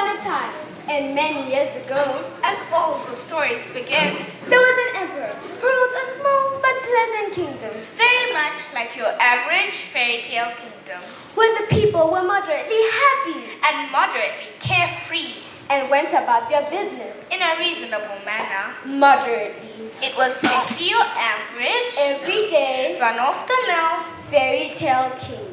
a time, and many years ago, As all good stories begin, there was an emperor who ruled a small but pleasant kingdom, very much like your average fairy tale kingdom, where the people were moderately happy and moderately carefree and went about their business in a reasonable manner. moderately. It was simply your average, Everyday run-of-the-mill fairy tale kingdom.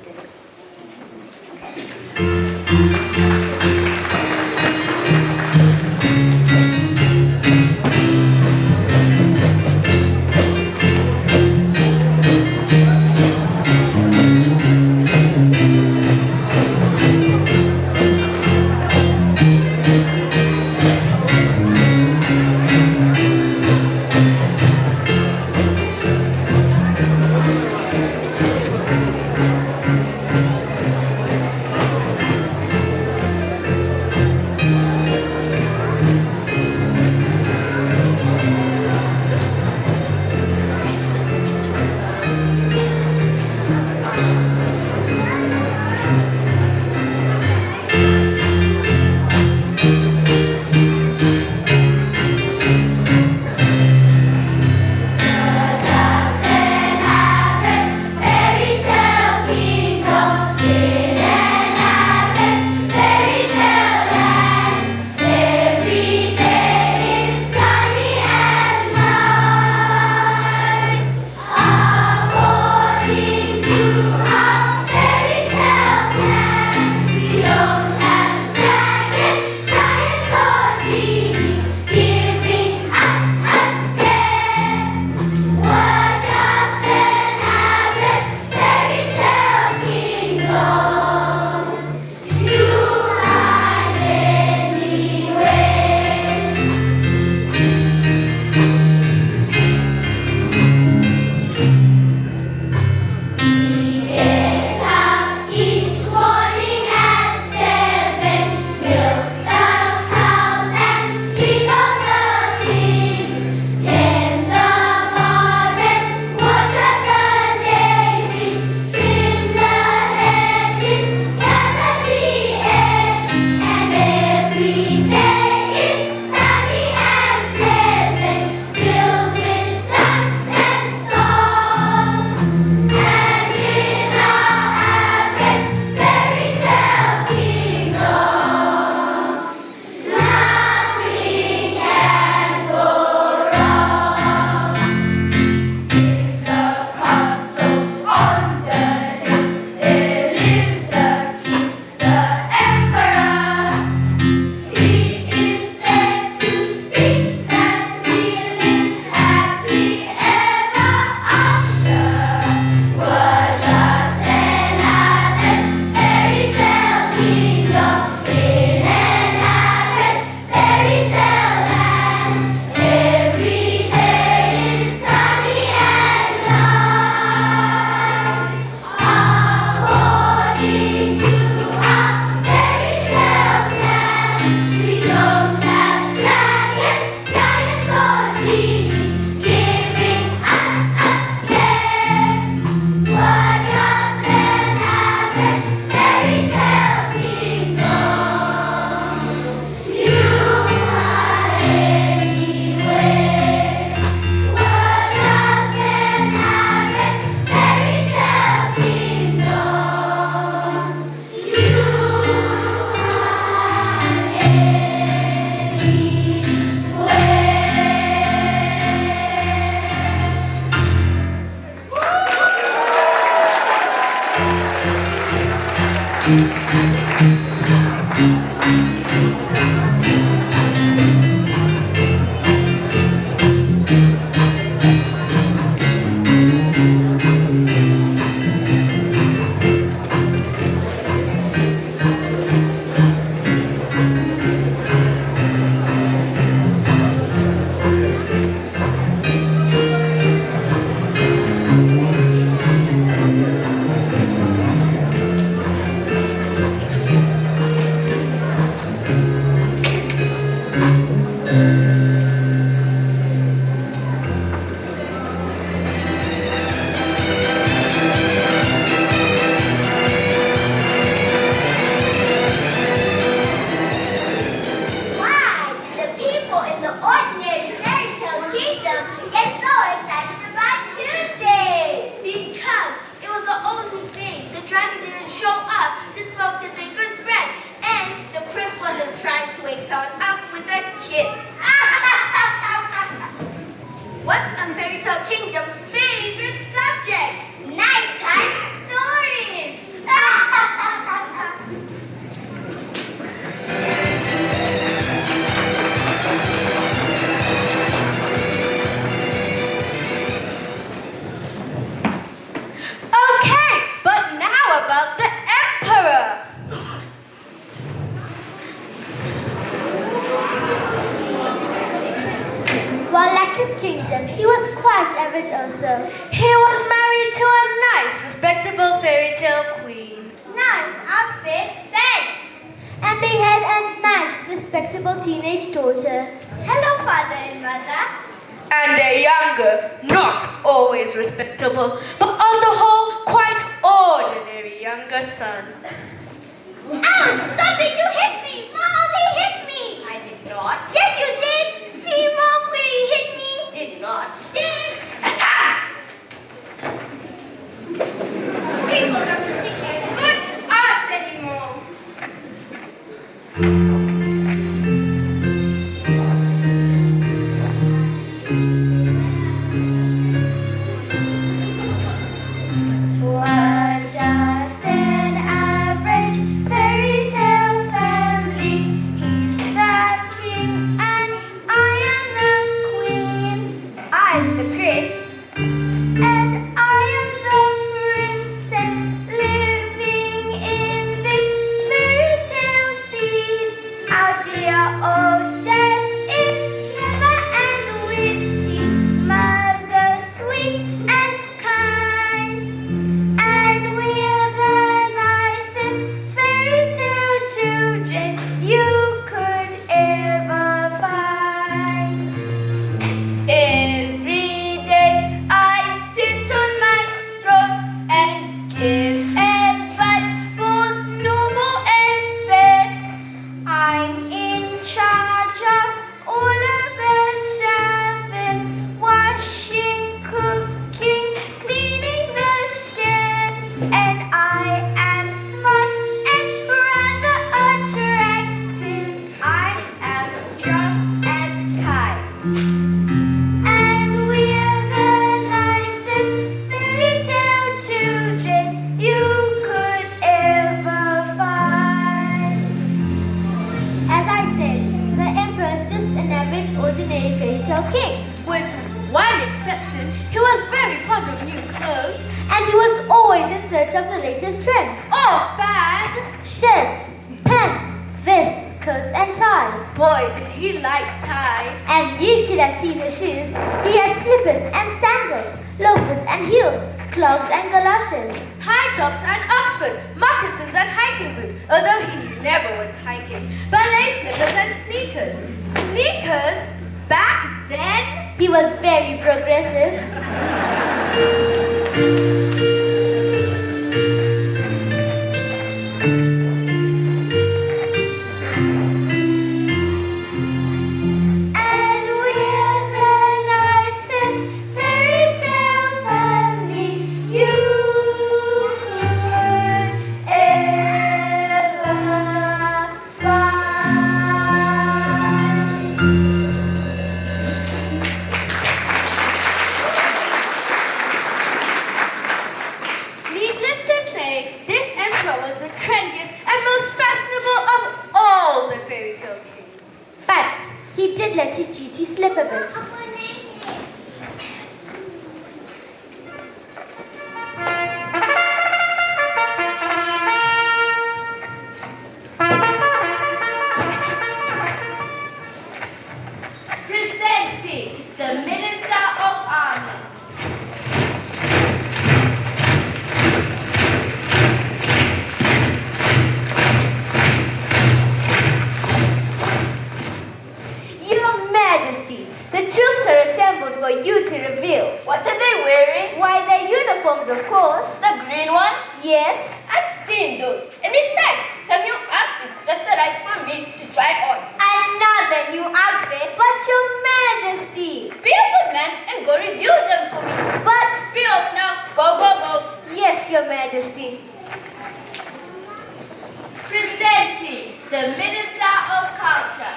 answer. He was married to a nice, respectable fairy tale queen. Nice outfit, thanks. And they had a nice, respectable teenage daughter. Hello, father and mother. And a younger, not always respectable, but on the whole, quite ordinary younger son. Ouch! Stop it! You hit me! Mom, he hit me! I did not. Yes, you did! See, Mom, where he hit me? Did not. Did! People don't appreciate good arts anymore. We're just an average fairy tale family. He's the king and I am the queen. I'm the prince. And I am the princess living in this fairy tale scene. Our dear old dad is clever and witty, mother sweet and kind. And we're the nicest fairy tale children you could ever find. Every day I sit on my throne and give advice, both noble and fair. I'm in charge of all of the servants, washing, cooking, cleaning the stairs. And I am smart and rather attractive. I am strong and kind. And we're the nicest fairy tale children you could ever find. As I said, the emperor's just an average, ordinary fairy tale king. With one exception, he was very fond of new clothes. And he was always in search of the latest trend. Oh, bad! Shirts, pants, vests, coats and ties. Boy, did he like ties. And you should have seen his shoes. He had slippers and sandals, loafers and heels, clogs and galoshes. High tops and Oxford, moccasins and hiking boots, although he never went hiking. Ballet slippers and sneakers. Sneakers? Back then? He was very progressive. And we're the nicest fairy tale family you could ever find. Needless to say, this emperor was the trendiest and most fashionable of all the fairy tale kings. But he did let his duty slip a bit. Presenting the Minister of Army. Your Majesty, the troops are assembled for you to reveal. What are they wearing? Why, their uniforms, of course. The green one? Yes. I've seen those. And besides, some new outfits just arrived for me to try on. Another new outfit. But Your Majesty. Be a good man and go review them for me. But, Be off now. Go, go, go. yes, Your Majesty. Presenting the Minister of Culture.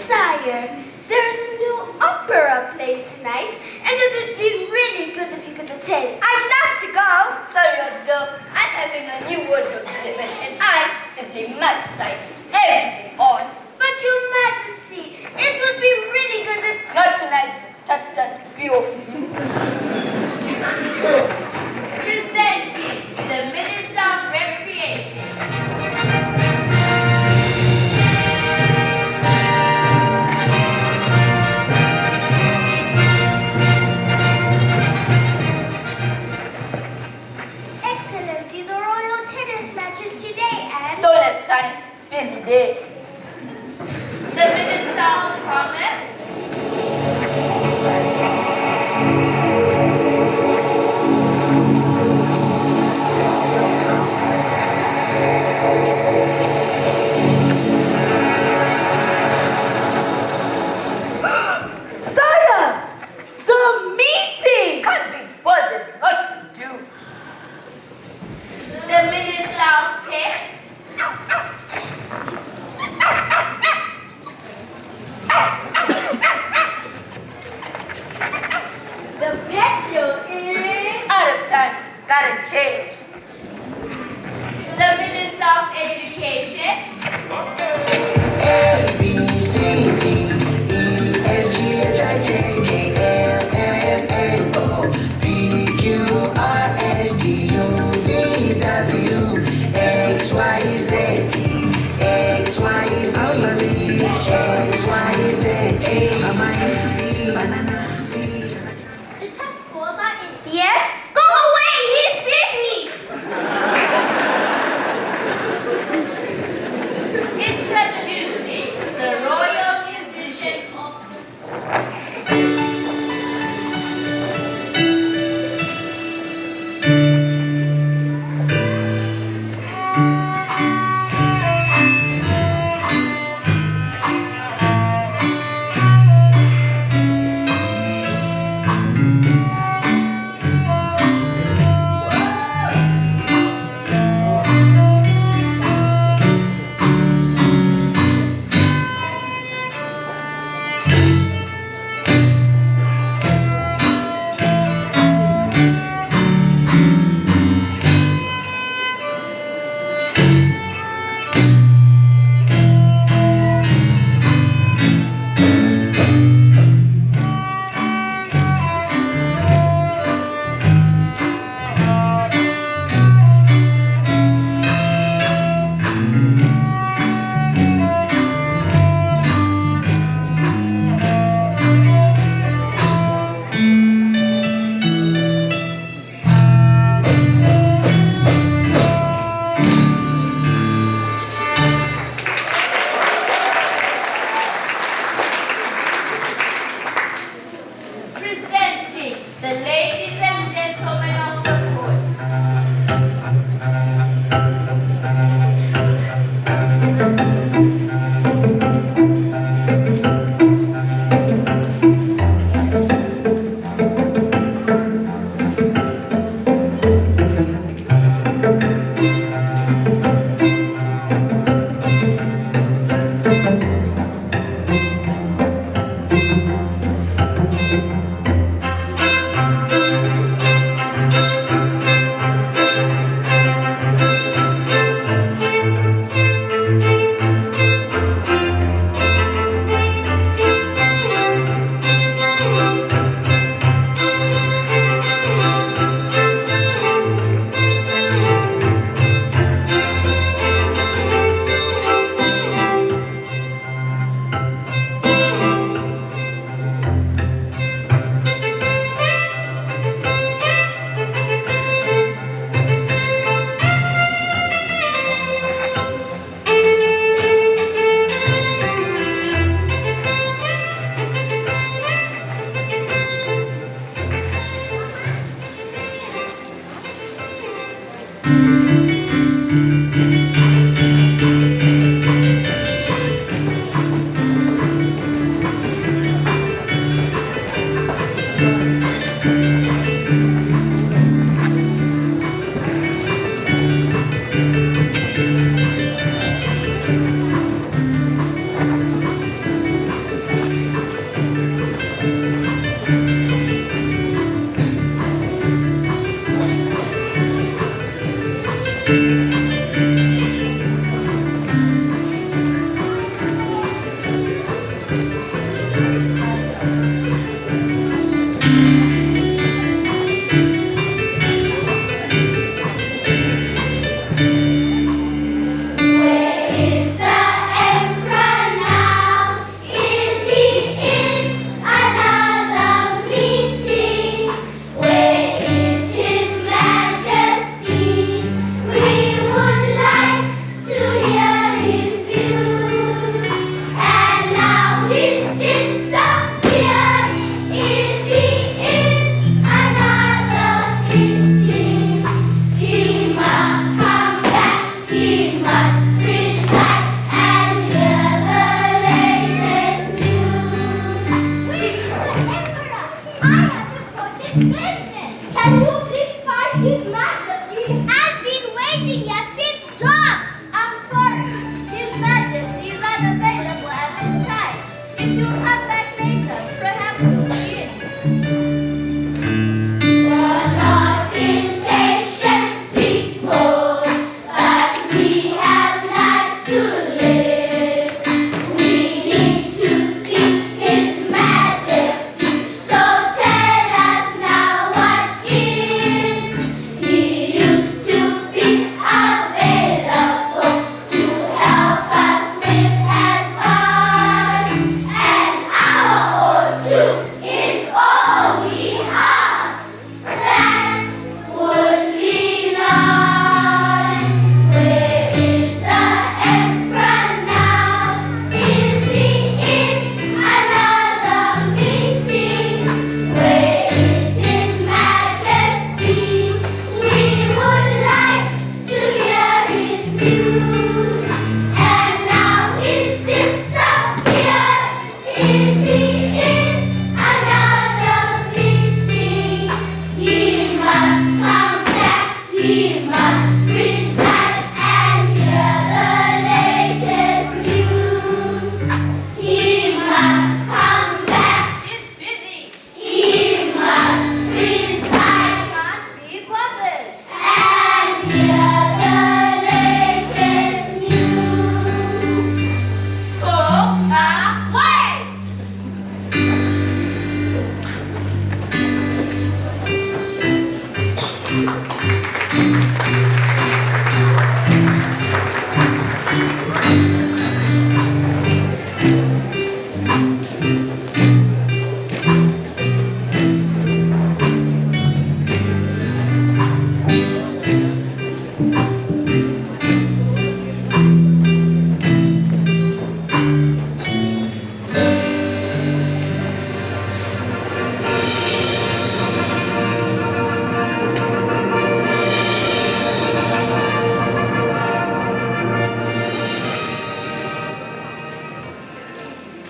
Sire, there is a new opera play tonight, and it would be really good if you could attend. I'd love to go. Sorry, old girl. I'm having a new wardrobe delivered, and I simply must try everything on. But Your Majesty, it would be really good if... Not tonight. Tut, tut, be off. Present Busy day. The minister of promise. Sire! The meeting! Can't be bothered. Lots to do. The minister of peace. The petrol is Out of time. Gotta change. the minister of education. The test scores are in. Yes? Go away! He's busy! He must recite and hear the latest news. Wait, the Emperor! I have important business. Can you please find His Majesty? I've been waiting here since dawn. I'm sorry. His Majesty is unavailable at this time. If you come back later, perhaps he'll be in. We're not impatient people, but we have lives to live. We need to see His Majesty, so tell us now what is. He used to be available to help us with advice. An hour or two is all we ask. That would be nice. Where is the Emperor now? Is he in another meeting? Where is His Majesty? We would like to hear his news. And now he's disappeared. Is he in another meeting? He must come back. He must recite and hear the latest news. He must come back. He's busy. He must recite Can't be bothered. and hear the latest news. Go away!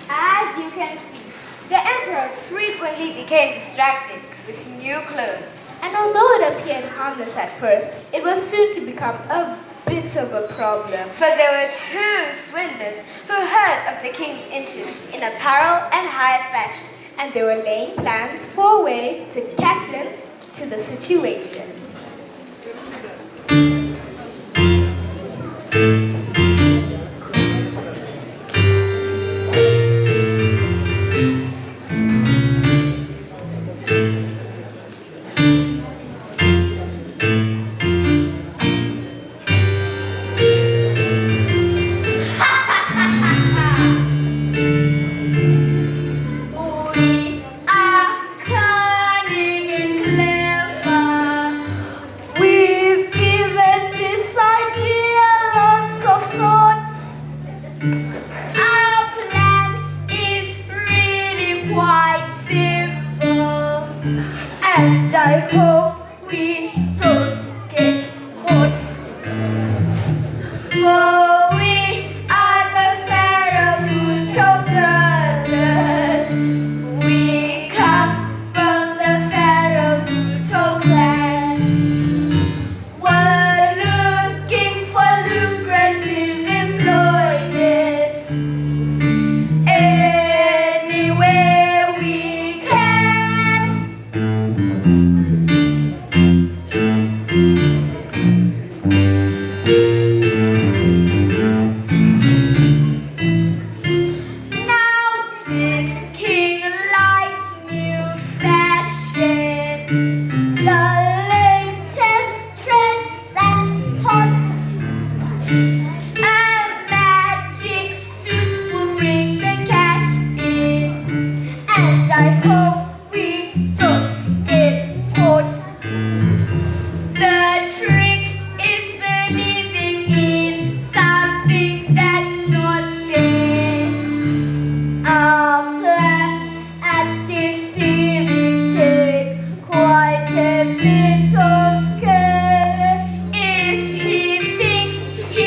As you can see, the Emperor frequently became distracted with new clothes. And although it appeared harmless at first, it was soon to become a bit of a problem. For there were two swindlers who heard of the king's interest in apparel and high fashion, and they were laying plans for a way to cash in to the situation. We are cunning and clever. We've given this idea lots of thought. Our plan is really quite simple, and I hope we don't get caught. For we are the Pharaoh brothers. We come from the Pharaoh clan. We're looking for lucrative employment anywhere we can. Now this king likes new fashion, the latest trends and hot. A magic suit will bring the cash in, and I hope we don't get caught. The trick is believing in something that's not there. Our plans at this take quite a bit of care. If he thinks he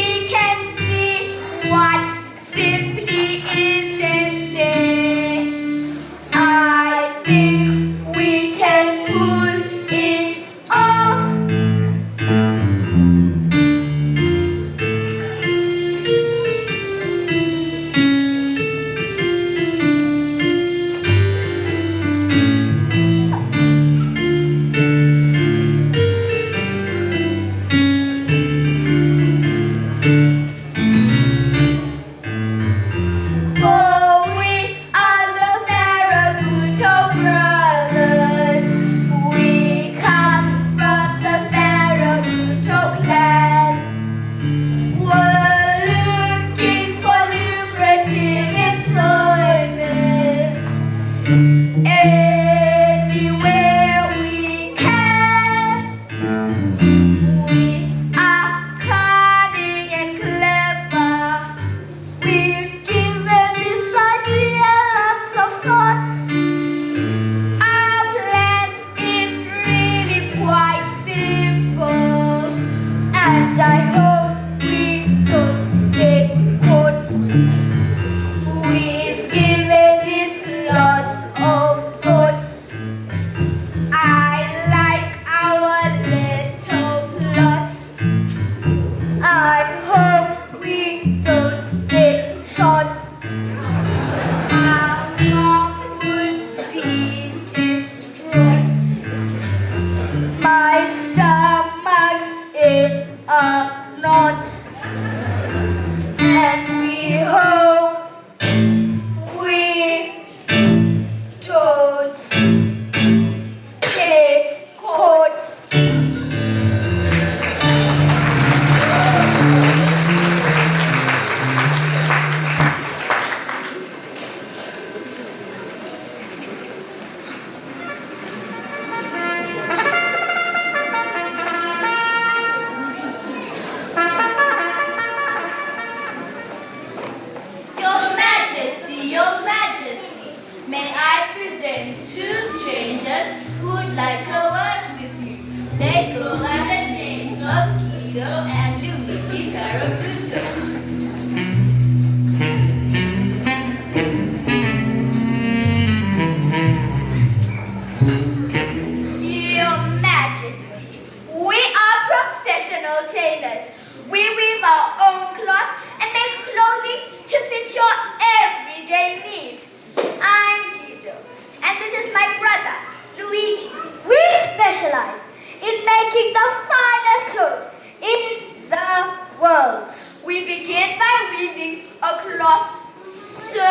cloth so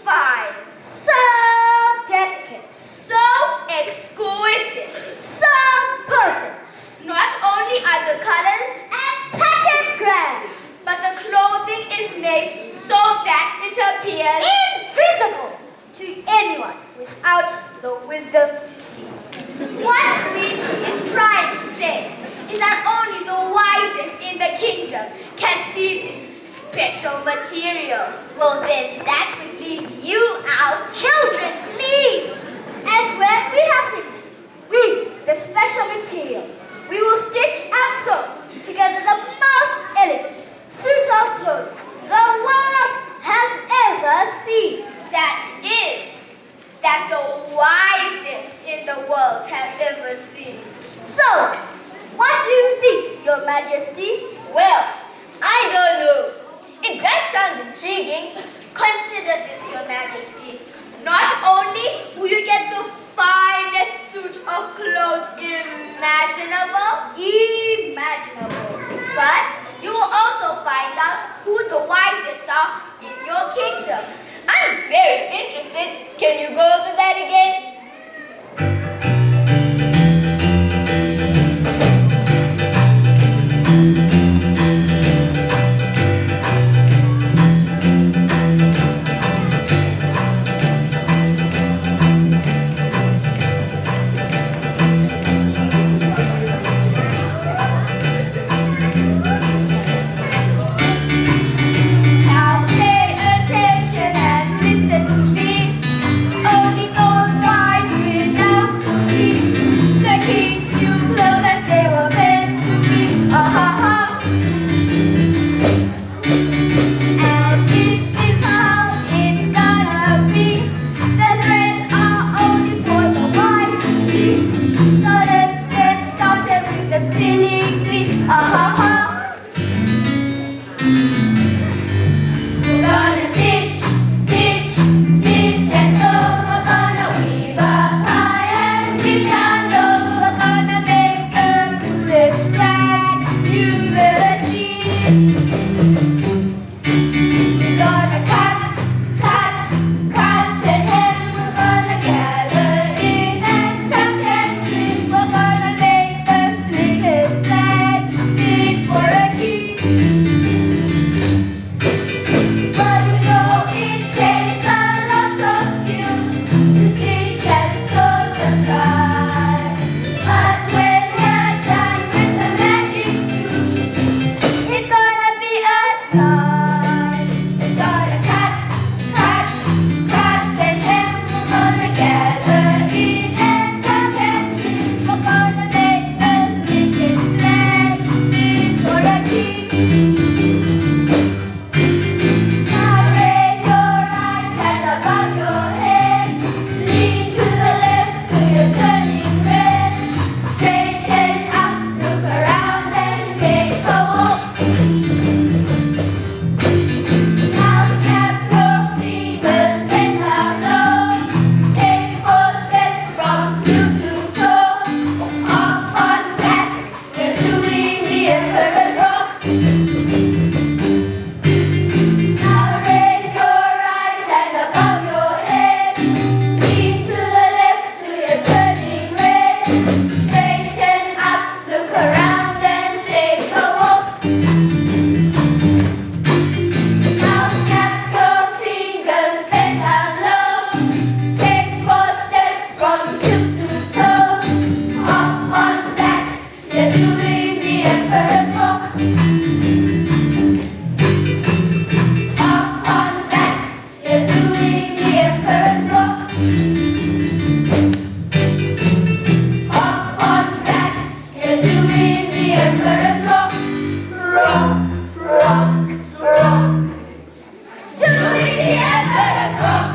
fine, So delicate. so exquisite. So perfect. Not only are the colors And patterned grand. but the clothing is made so that it appears Invisible to anyone without the wisdom to see. what Luigi is trying to say is that only the wisest in the kingdom can see this special material. Well, then that would leave you out. Children, please. And when we have finished with the special material, we will stitch and sew together the most elegant suit of clothes the world has ever seen. That is, that the wisest in the world have ever seen. So, what do you think, Your Majesty? Well, I don't know. It does sound intriguing. Consider this, Your Majesty. Not only will you get the finest suit of clothes imaginable, but you will also find out who the wisest are in your kingdom. I'm very interested. Can you go over that again? Now pay attention and listen to me. Only those wise enough to see the king's new clothes as they were meant to be. Ah-ha-ha. And this is how it's gonna be. The threads are only for the wise to see. So let's get started with the spinning bee. Ah-ha-ha. We're gonna stitch, stitch, stitch, and sew. We're gonna weave up high and weave down low. We're gonna make the coolest rags you've ever seen. We're gonna cut, cut, cut and hem. We're gonna gather in and tuck and trim. We're gonna make the slickest rags fit for a king. But you know it takes a lot of skill to stitch and sew just right. But when we're done with the magic suit, it's gonna be a sight. We're gonna cut, cut, cut and hem. We're gonna gather in and tuck and trim. We're gonna make the slickest rags fit for a king. Now raise your right hand above your head. Lean to the left till you're turning red. Straighten up, look around and take a walk. Now snap your fingers, bend down low. Take 4 steps from heel to toe. Up on back, you're doing the emperor's walk. Now raise your right hand above your head. Lean to the left till you're turning red. Straighten up, look around and take a walk. Now snap your fingers, bend down low. Take 4 steps from heel to toe. Up on back, you're doing the emperor's walk. Up on back, you're doing the emperor's walk. Up on back, you're doing the emperor's walk. Rock, rock, rock. Doing the emperor's walk.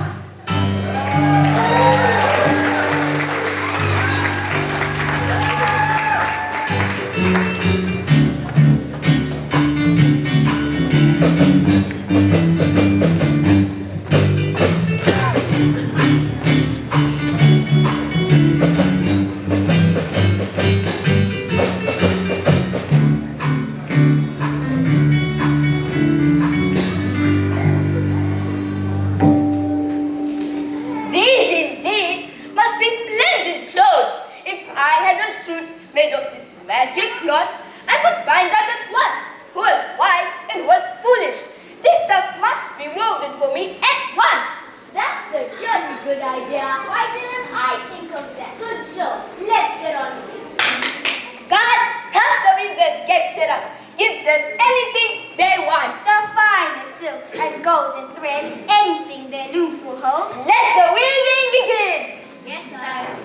golden threads, anything their looms will hold. Let the weaving begin! Yes, sire.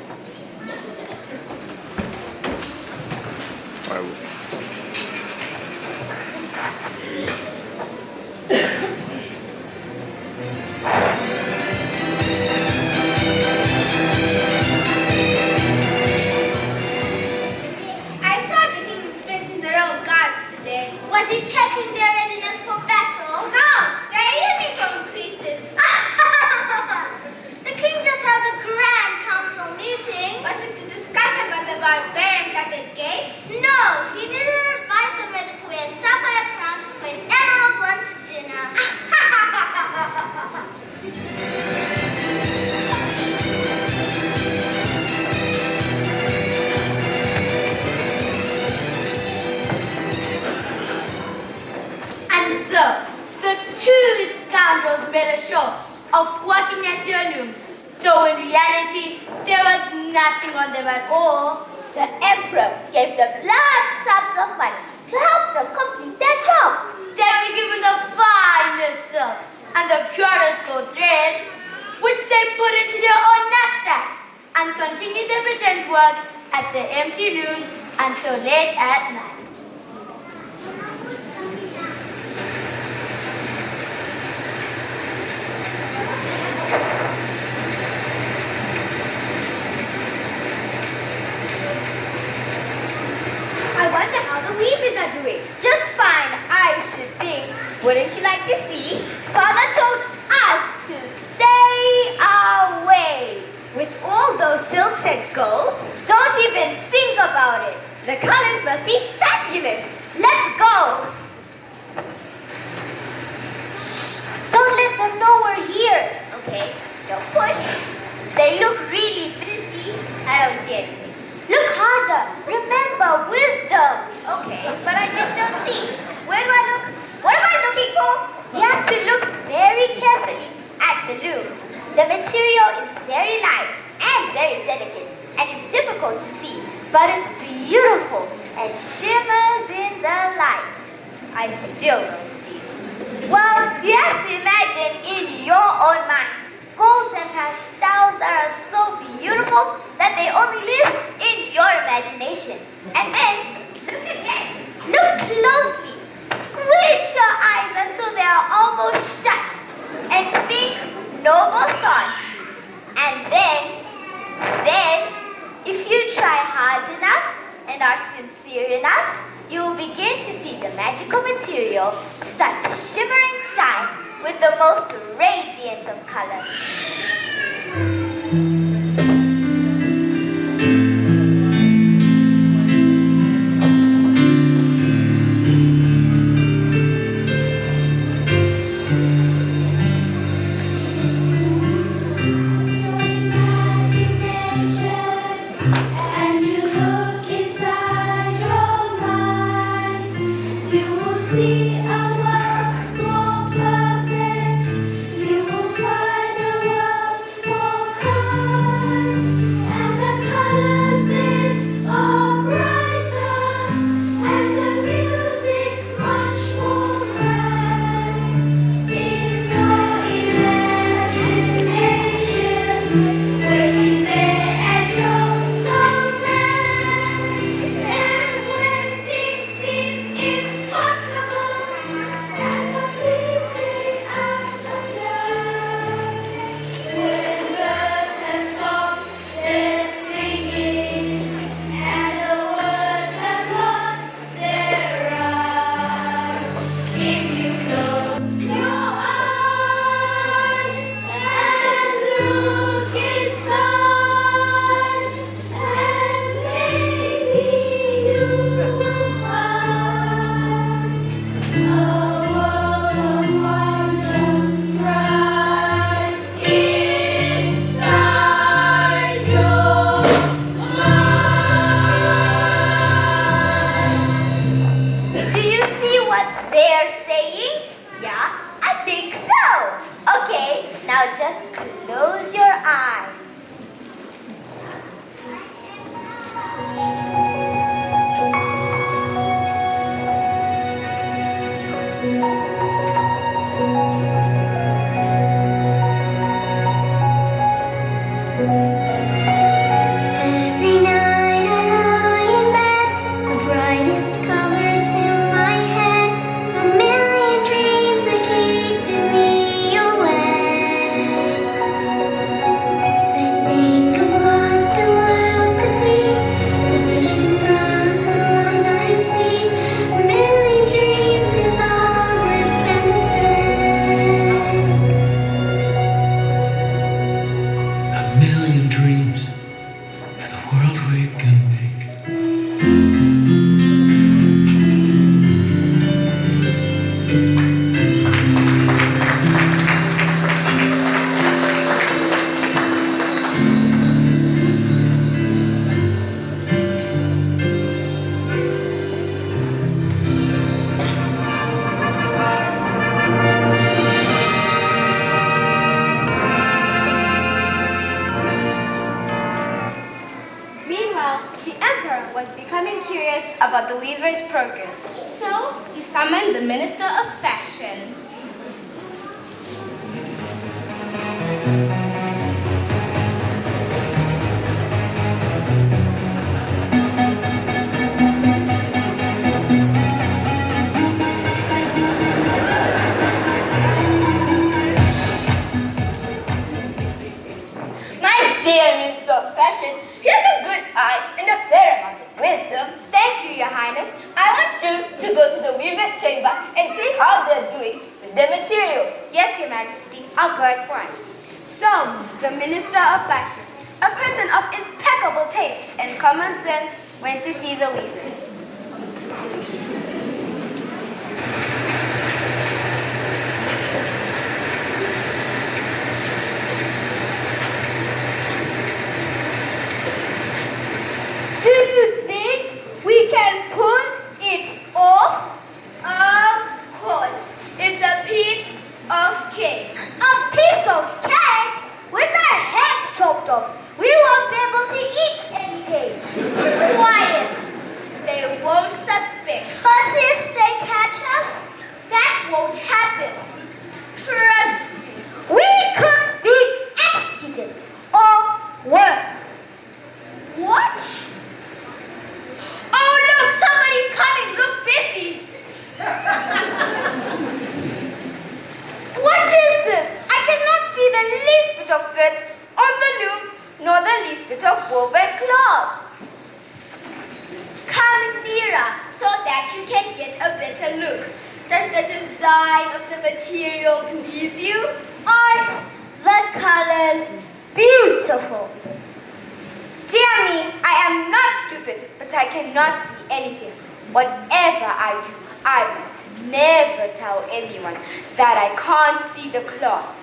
I saw the king strengthen their own guards today. Was he checking their readiness for battle? No, their uniform creases. The king just held a grand council meeting. Was it to discuss about the barbarians at the gate? No, he didn't advise him whether to wear a sapphire crown for his emerald one to dinner. And so, the two scoundrels made a show of working at their looms, though in reality, there was nothing on them at all. The emperor gave them large sums of money to help them complete their job. They were given the finest silk and the purest gold thread, which they put into their own knapsacks and continued their pretend work at the empty looms until late at night. I wonder how the weavers are doing. Just fine, I should think. Wouldn't you like to see? Father told us to stay away. With all those silks and golds, Don't even think about it. the colors must be fabulous. Let's go. Shh, don't let them know we're here. Okay, don't push. They look really busy. I don't see anything. Look harder. Remember wisdom. Okay, but I just don't see. Where do I look? What am I looking for? You have to look very carefully at the looms. The material is very light and very delicate, and it's difficult to see, but it's beautiful and shimmers in the light. I still don't see. Well, you have to imagine in your own mind. Golds and pastels that are so beautiful that they only live in your imagination. And then, look again. Look closely. Squint your eyes until they are almost shut. And think noble thoughts. And then, if you try hard enough and are sincere enough, you will begin to see the magical material start to shimmer and shine with the most radiant of colors. And you look inside your mind, you will see a world more perfect. You will find a world more kind, and the colors then are brighter, and the music's much more grand. In your imagination, waiting there at your command. And when things seem impossible and completely out of line, when birds have stopped their singing and the words have lost their rhyme, if you close your eyes and look inside, and maybe you will find a world of wonder right inside your mind. Do you see what they're saying? Yeah, I think so. Okay, now just close your eyes. Every night I lie in bed, the brightest colors fill my head. A million dreams are keeping me awake. I think of what the world could be, a vision of the one I see. A million dreams is all it's gonna take. A million dreams for the world we can make. Meanwhile, the emperor was becoming curious about the weaver's progress. So he summoned the minister of fashion. My dear Minister of Fashion, you have a good eye and a fair amount of wisdom. Thank you, Your Highness. I want you to go to the weaver's chamber and see how they're doing with their material. Yes, Your Majesty, I'll go at once. So, the Minister of Fashion, a person of impeccable taste and common sense, went to see the weavers. Do you think we can pull it off? Of course, it's a piece of cake. A piece of cake with our heads chopped off. We won't be able to eat any cake. Quiet! They won't suspect. But if they catch us, That won't happen. Trust me. we could be executed or worse. What? Oh, look, somebody's coming. Look busy. What is this? I cannot see the least bit of goods on the looms, nor the least bit of woven cloth. Come nearer so that you can get a better look. Does the design of the material please you? Aren't the colors beautiful? Dear me, I am not stupid, but I cannot see anything. Whatever I do, I must never tell anyone that I can't see the cloth.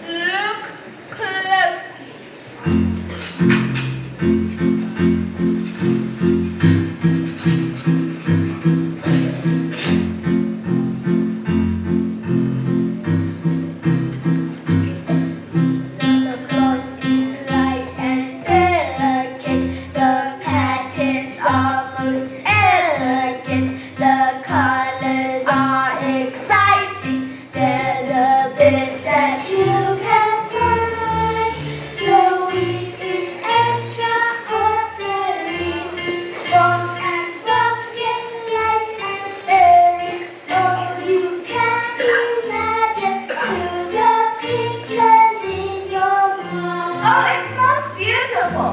Look closely. The cloth is light and delicate. The patterns are most elegant. The colors are exciting. They're the best that you can find. The weave is extraordinary, strong and firm, yet light and airy. Oh, you can't imagine through the pictures in your mind. Oh, it's most beautiful.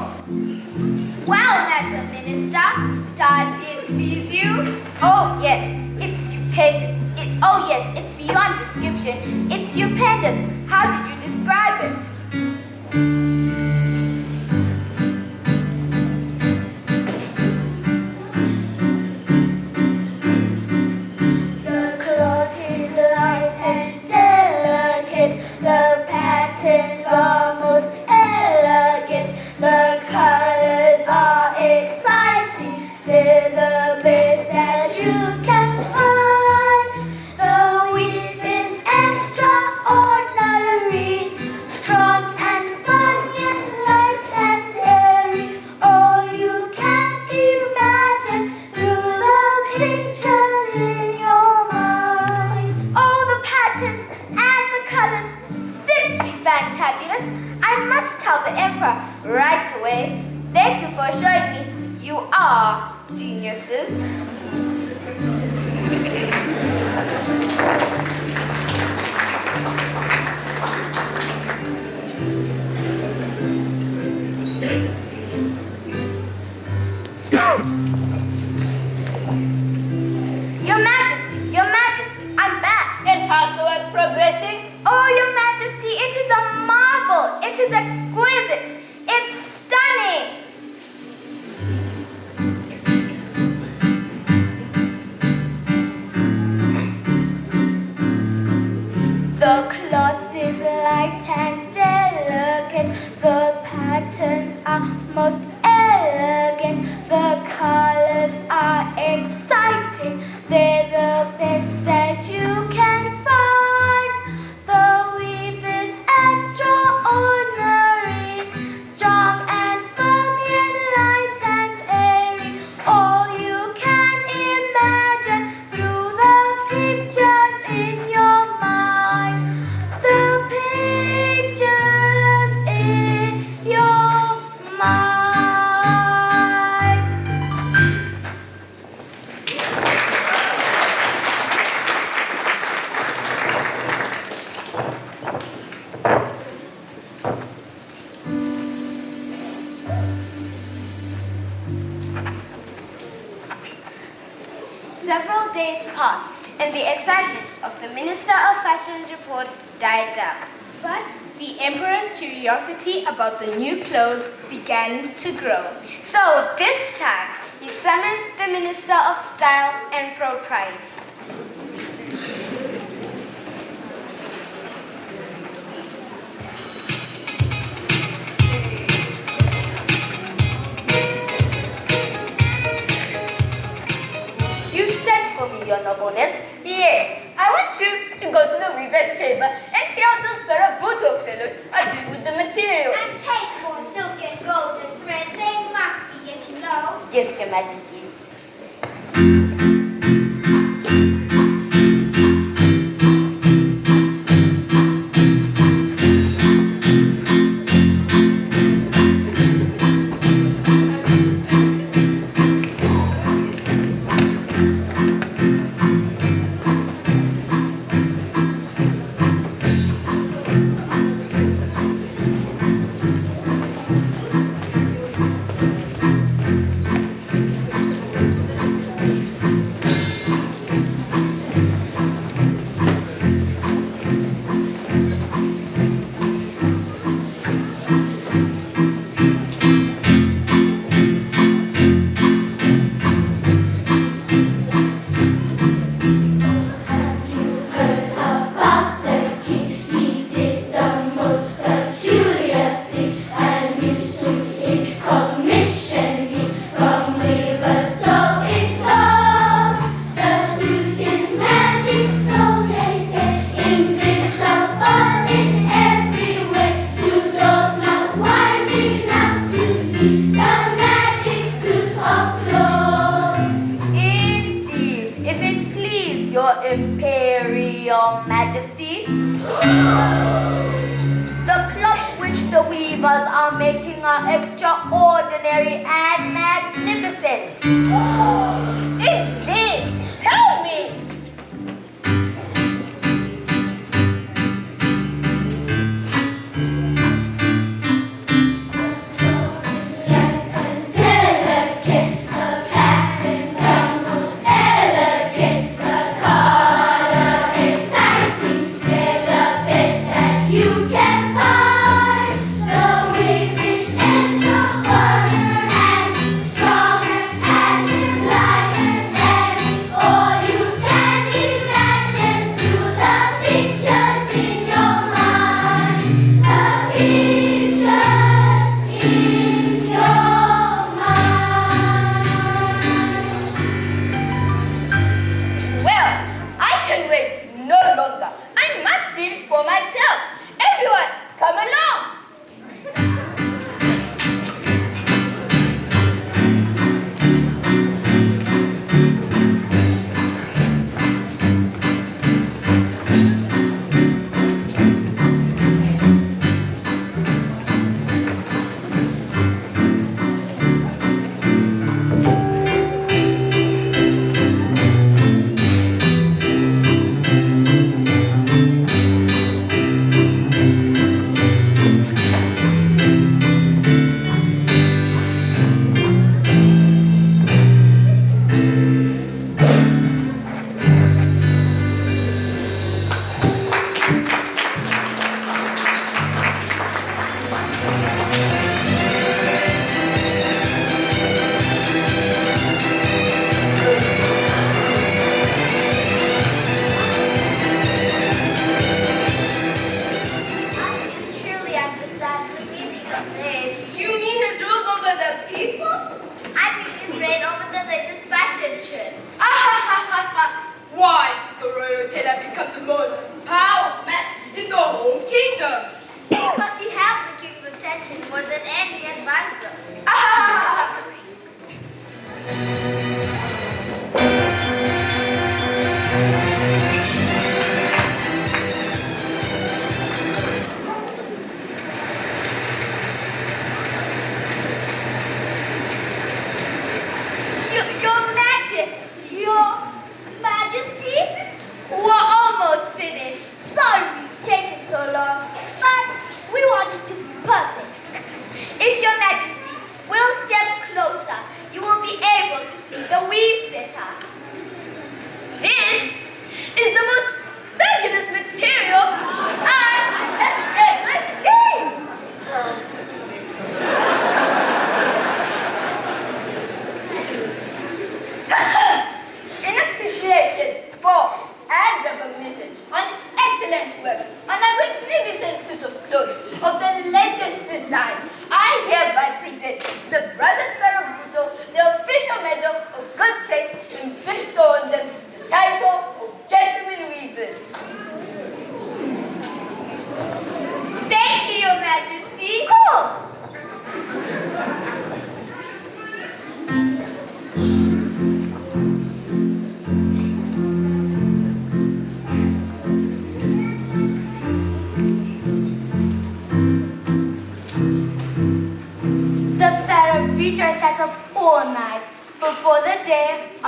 Well, Madam Minister, does it please you? Oh, yes, it's stupendous. Oh, yes, it's beyond description. It's stupendous. How did you describe it? The cloth is light and delicate. The patterns are most elegant. The colors are exciting. They're the best that you can find. The weave is extraordinary, strong patterns and the colors simply fantabulous. I must tell the Emperor right away. Thank you for showing me you are geniuses. Your Majesty, I'm back. And how's the work progressing? Oh, Your Majesty, it is a marvel. It is exquisite. It's stunning. The cloth is light and delicate. The patterns are most elegant. The colors are exciting. They're the best that you can find. The weave is extraordinary, strong and firm yet light and airy. All you can imagine through the pictures in your mind. The pictures in your mind. Several days passed, and the excitement of the Minister of Fashion's report died down. But the Emperor's curiosity about the new clothes began to grow. So this time, he summoned the Minister of Style and Propriety. Your nobleness. Yes, I want you to go to the weaver's chamber and see how those Farabuto fellows are doing with the material. And take more silk and gold and thread. They must be getting low. Yes, Your Majesty. Imperial Majesty. The clothes which the weavers are making are extraordinary and magnificent. Indeed, tell me.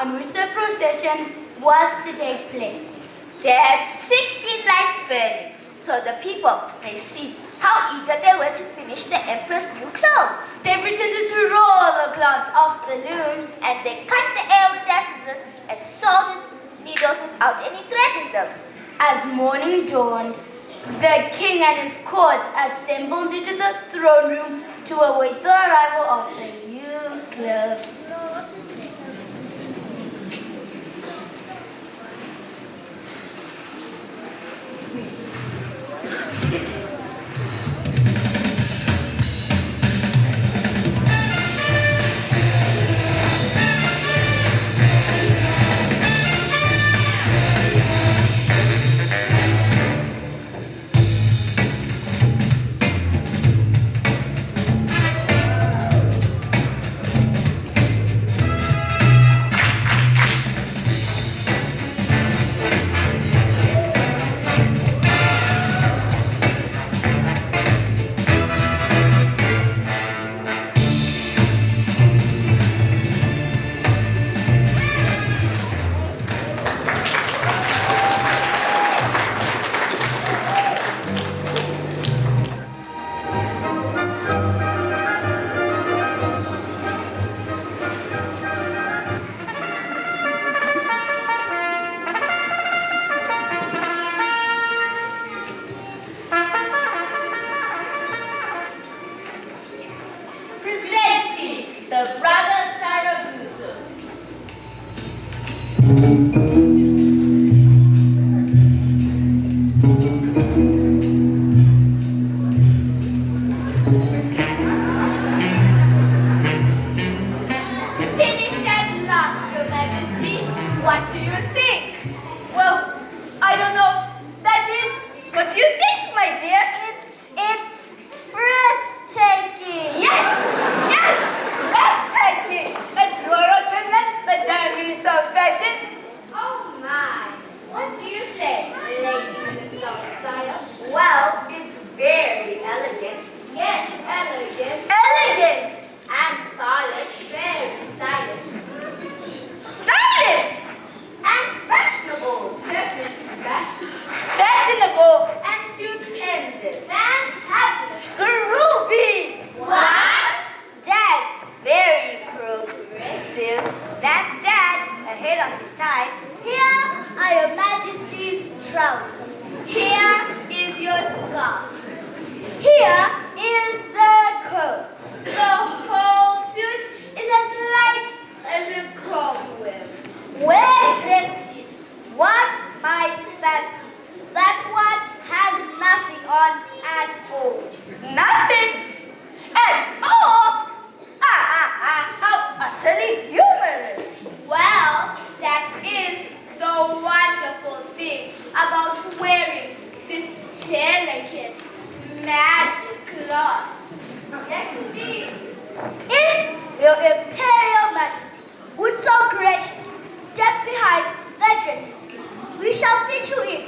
on which the procession was to take place. They had 16 lights burning, so the people may see how eager they were to finish the emperor's new clothes. They pretended to roll the cloth off the looms, And they cut the air with their scissors and sewed the needles without any thread in them. As morning dawned, the king and his court assembled into the throne room to await the arrival of the new clothes. Presenting the brothers Farabuto. Finished at last, Your Majesty. What do you think? Well, I don't know. That is, what do you think, my dear? It's breathtaking. Yes! Yes! Breathtaking! And you are not doing that, Madame Minister of Fashion? Oh my. What do you say, Lady Minister of Style? Well, it's very elegant. Yes, elegant. Elegant! And stylish. Very stylish. Stylish! And fashionable. Definitely fashionable. Fashionable and stupendous. Fantabulous. Groovy! What? Dad's very progressive. That's Dad, ahead of his time. Here are Your Majesty's trousers. Here is your scarf. Here is the coat. The whole suit is as light as a cobweb. Well dressed it. One might fancy that one has nothing on at all. Nothing at all. How utterly humorous. Well, that is the wonderful thing about wearing this delicate magic cloth. Yes, indeed. If your Imperial Majesty would so graciously step behind the dressing screen, we shall fit you in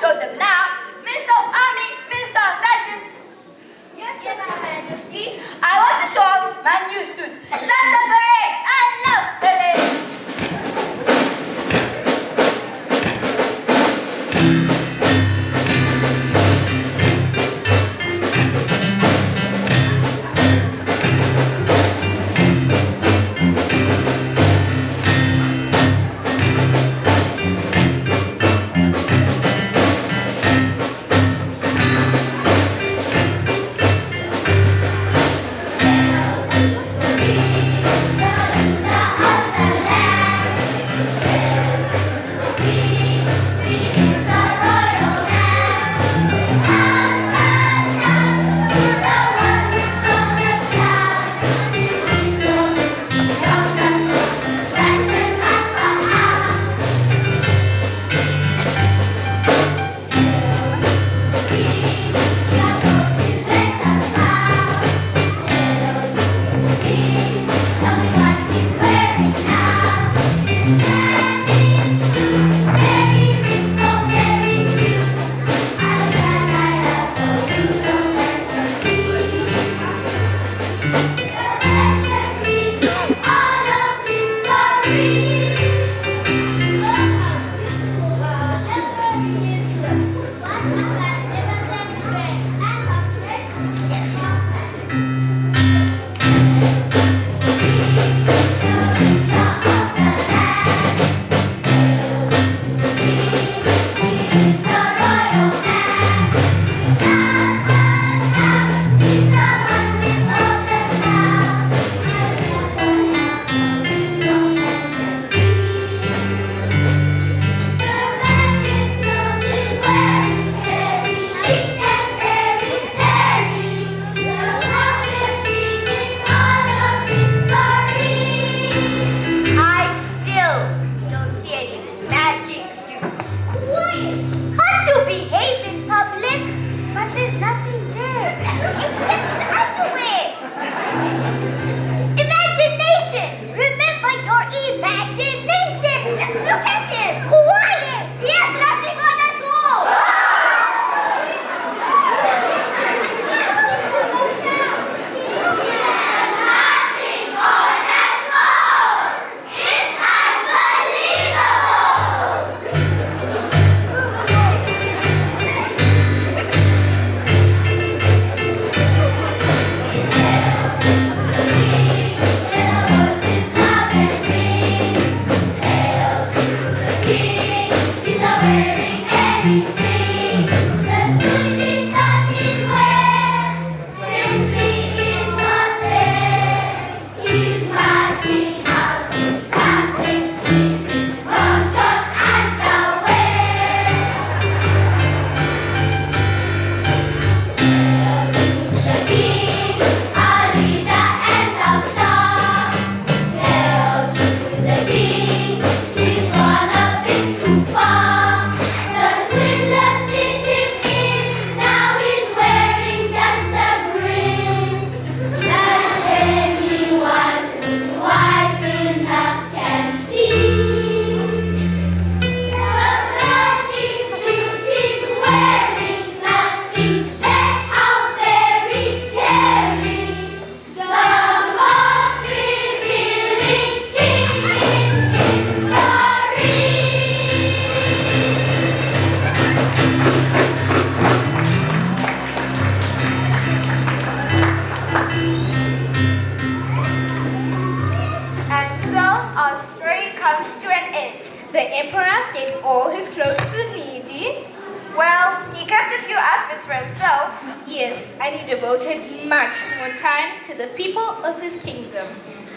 show them now. Minister of Army, Minister of Fashion. Yes, Your Majesty. I want to show off my new suit. Start the parade. I love parade. The emperor gave all his clothes to the needy. Well, he kept a few outfits for himself. Yes, and he devoted much more time to the people of his kingdom.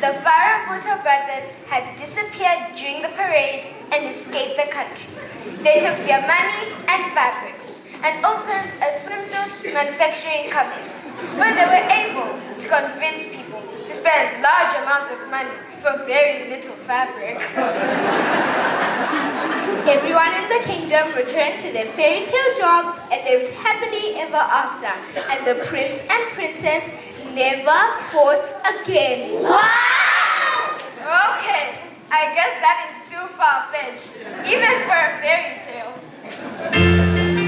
The Farabuto brothers had disappeared during the parade and escaped the country. They took their money and fabrics and opened a swimsuit manufacturing company where they were able to convince people to spend large amounts of money for very little fabric. Everyone in the kingdom returned to their fairy tale jobs and lived happily ever after. And the prince and princess never fought again. Wow! Okay, I guess that is too far-fetched, even for a fairy tale.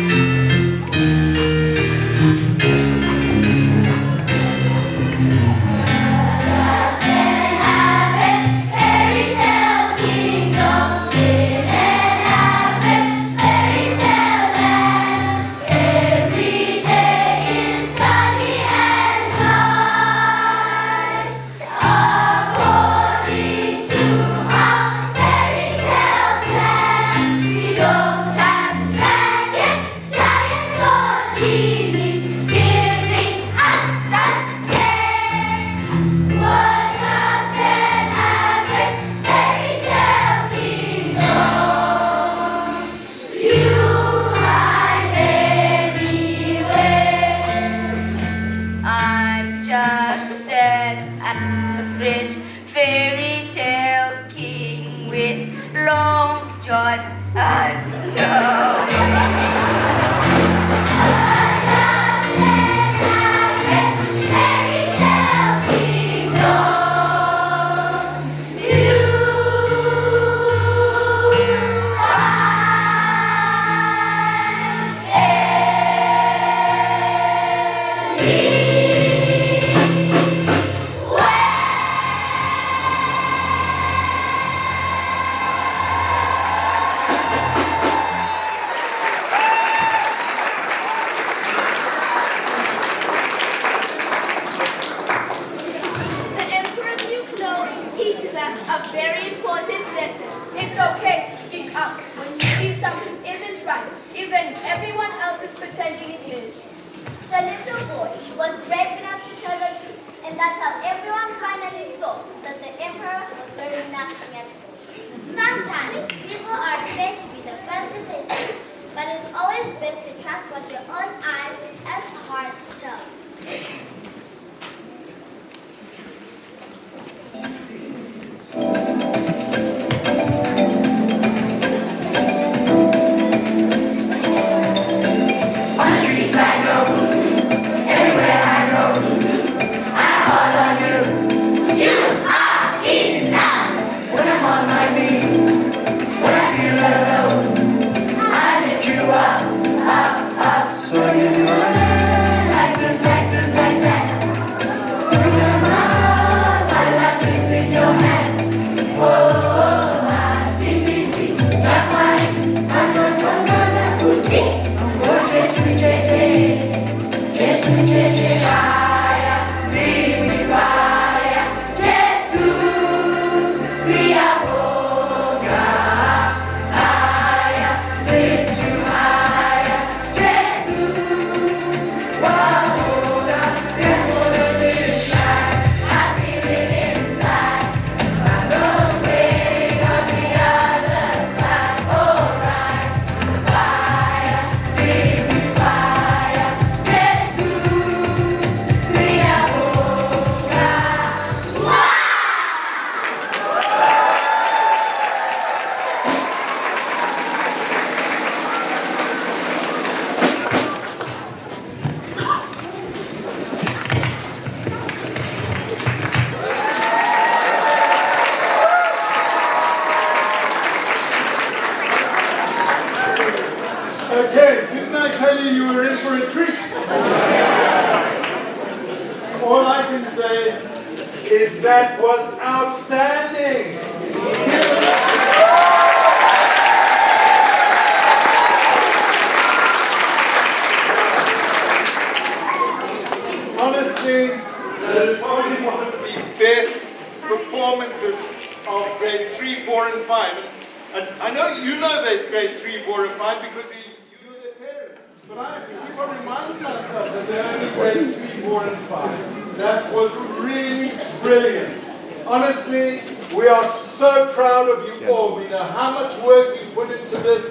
boy was brave enough to tell the truth. And that's how everyone finally saw that the emperor was learning nothing at all. Sometimes people are afraid to be the first to say something, but it's always best to trust what your own eyes and heart tell. On the streets I go, everywhere I go, I call on you. You are enough. When I'm on my knees, when I feel alone, I lift you up, up, up. So you know like this, like this, like that. Look at my life is in your hands. Oh, my CBC, that wine, I'm boutique. Oh, Jesus, fire, leave me fire. Jesus, see a boga, higher, lift you higher. Jesus, wahoga, this world is life. I feel it inside. I know way on the other side. Alright, fire, leave me fire. Jesus, see a boga. Okay, didn't I tell you you were in for a treat? All I can say is that was outstanding. Honestly, that is probably one of the best performances of grade 3, 4, and 5. And I know you know that grade 3, 4, and 5 because you were their parents. But I have to keep on reminding myself that they're only grade 3, 4, and 5. That was really brilliant. Honestly, we are so proud of you all. We know how much work you put into this,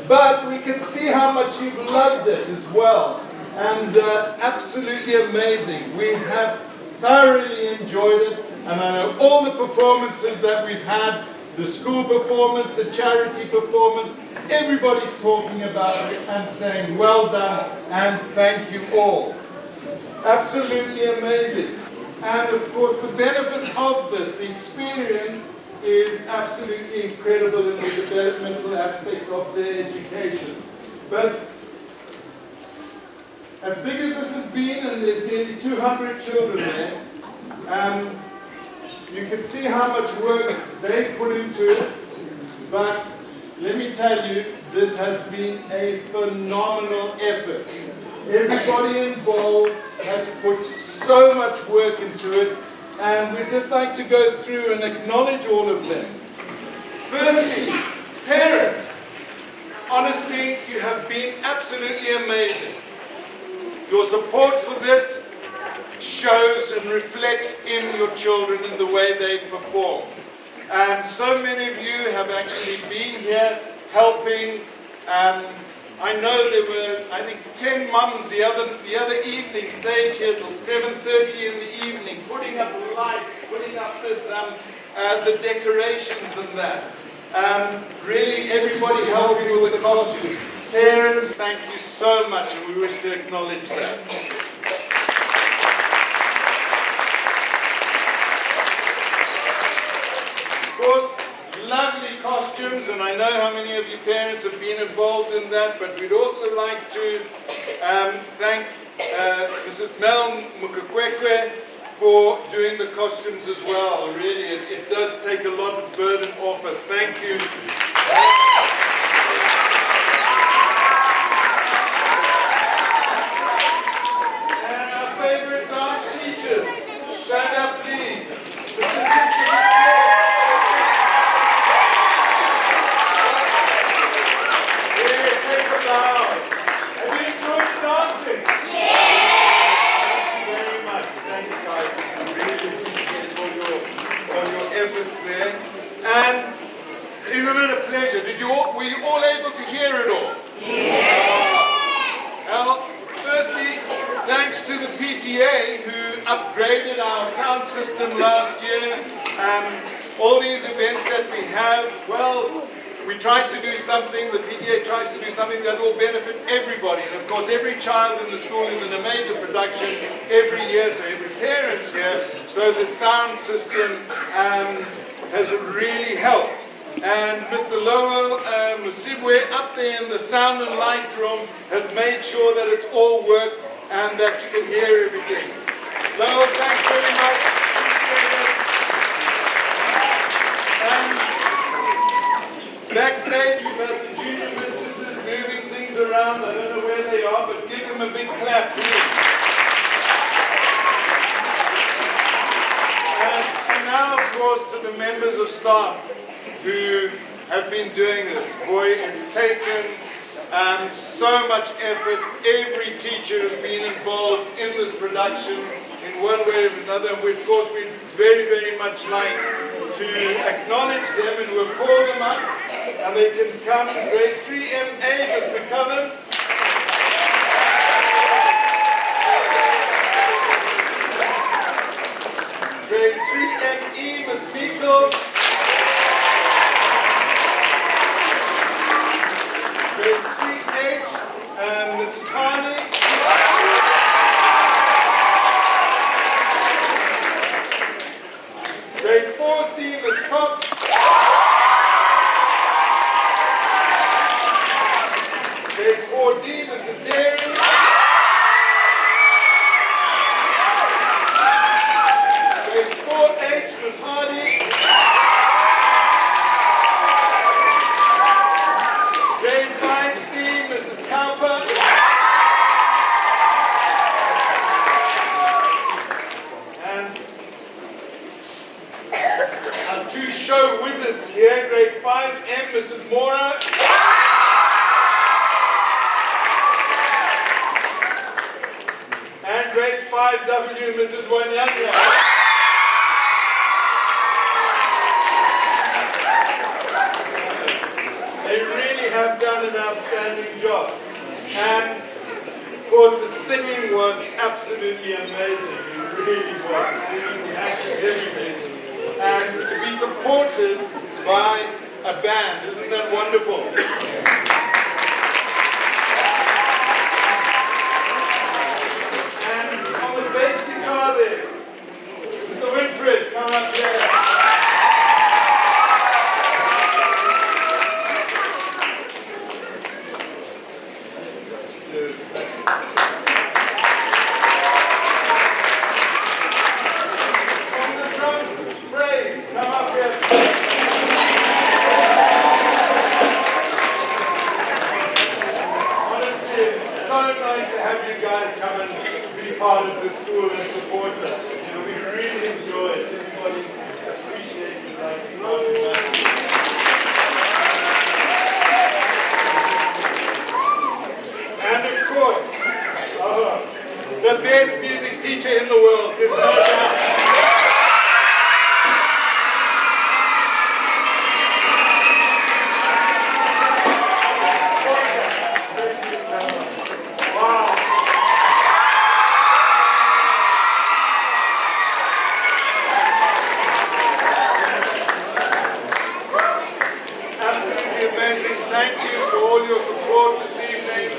but we can see how much you've loved it as well. And absolutely amazing. We have thoroughly enjoyed it, and I know all the performances that we've had, the school performance, the charity performance, everybody's talking about it and saying well done and thank you all. Absolutely amazing. And of course the benefit of this, the experience, is absolutely incredible in the developmental aspect of their education. But as big as this has been, and there's nearly 200 children there, you can see how much work they put into it. But let me tell you, this has been a phenomenal effort. Everybody involved has put so much work into it, and we'd just like to go through and acknowledge all of them. Firstly, parents, honestly, you have been absolutely amazing. Your support for this shows and reflects in your children in the way they perform. And so many of you have actually been here helping. I know there were, I think, 10 mums the other evening stayed here till 7:30 in the evening, putting up lights, putting up this, the decorations and that. Really, everybody helping with the costumes. Parents, thank you so much, and we wish to acknowledge that. Of course, lovely costumes, and I know how many of you parents have been involved in that, but we'd also like to thank Mrs. Mel Mukakwekwe for doing the costumes as well. Really, it does take a lot of burden off us. Thank you. And our favorite dance teachers, stand up please. Have you enjoyed dancing? Yeah! PTA who upgraded our sound system last year. All these events that we have, well, we try to do something, the PTA tries to do something that will benefit everybody. And of course, every child in the school is in a major production every year, so every parent's here. So the sound system has really helped. And Mr. Lowell Musibwe up there in the sound and light room has made sure that it's all worked and that you can hear everything. Lowell, thanks very much. And backstage, we've had the junior mistresses moving things around. I don't know where they are, but give them a big clap, please. And now, of course, to the members of staff who have been doing this. Boy, it's taken so much effort. Every teacher has been involved in this production in one way or another. And we, of course, we'd very, very much like to acknowledge them, and we'll call them up, and they can come. Grade 3MA, Ms. McCullum. Grade 3ME, Ms. Meekle. Grade 3H, Mrs. Harney. Grade 4C, Ms. Cox. Grade 4D, Mrs. Derry. Grade 4H, Ms. Hardy. Grade 5C, Mrs. Cowper. And our two show wizards here, grade 5M, Mrs. Mora. And grade 5W, Mrs. Wanyanya. They really have done an outstanding job. And of course the singing was absolutely amazing. It really was. The singing, the acting, everything. And to be supported by a band, isn't that wonderful? And on the bass guitar there, Mr. Winfred, come up here. Part of the school and support us. You know, we really enjoy it. Everybody appreciates it. I think and of course, the best music teacher in the world, there's no doubt. Thank you for all your support this evening.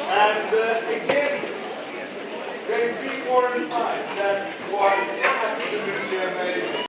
And again, grade 3, 4, and 5, that was absolutely amazing.